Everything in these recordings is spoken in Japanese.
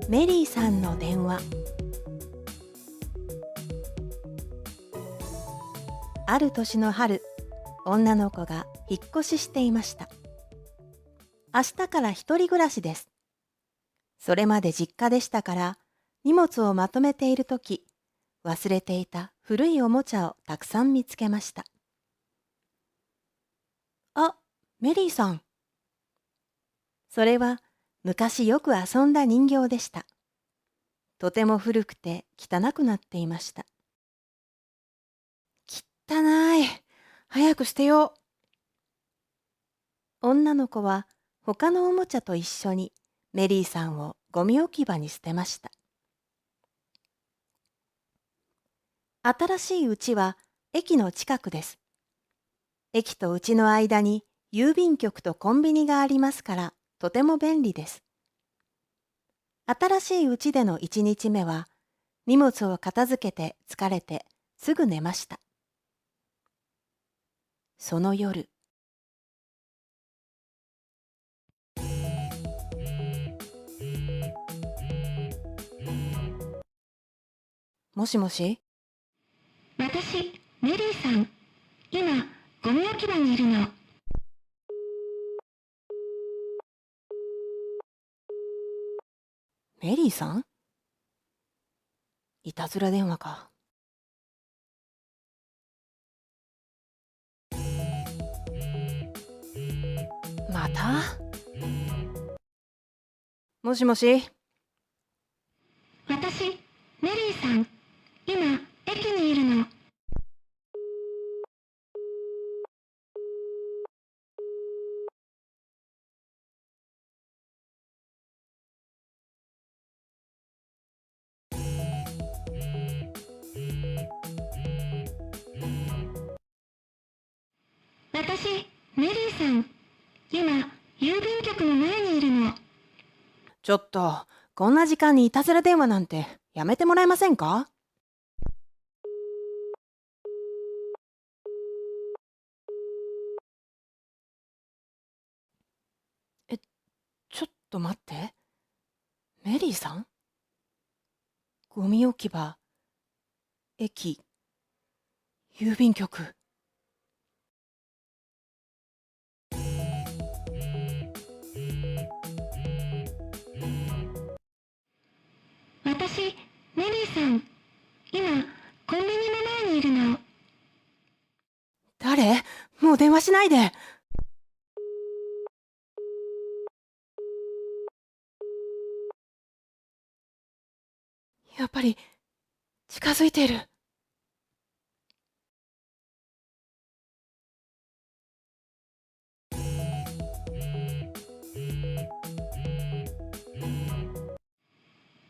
メリーさんの電話。ある年の春、女の子が引っ越ししていました。明日から一人暮らしです。それまで実家でしたから、荷物をまとめているとき、忘れていた古いおもちゃをたくさん見つけました。あ、メリーさん。それは昔よく遊んだ人形でした。とても古くて汚くなっていました。汚い。早く捨てよう。女の子は他のおもちゃと一緒にメリーさんをゴミ置き場に捨てました。新しい家は駅の近くです。駅と家の間に郵便局とコンビニがありますからとても便利です。新しい家での1日目は荷物を片付けて疲れてすぐ寝ました。その夜、もしもし、私、メリーさん。今、ゴミ置き場にいるの。メリーさん？いたずら電話か。また？もしもし？私、メリーさん。今、駅にいるの。私、メリーさん。今、郵便局の前にいるの。ちょっと、こんな時間にいたずら電話なんてやめてもらえませんか？え、ちょっと待って。メリーさん？ゴミ置き場、駅、郵便局。私、メリーさん。今、コンビニの前にいるの。誰？もう電話しないで。やっぱり近づいている。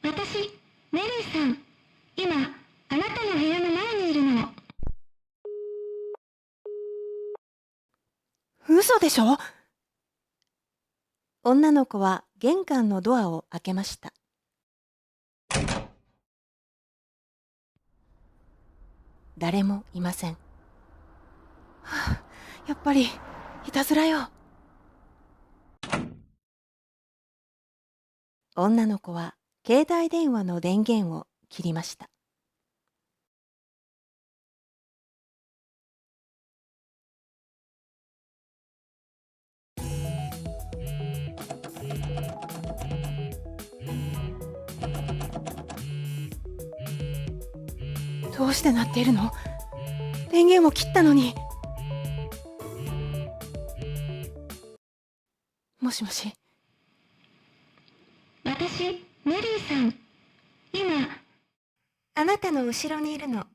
私、メリーさん。今、あなたの部屋の前にいるの。嘘でしょ？女の子は玄関のドアを開けました。誰もいません。はあ、やっぱりいたずらよ。女の子は携帯電話の電源を切りました。どうして鳴っているの？電源を切ったのに。もしもし。私、メリーさん。今、あなたの後ろにいるの。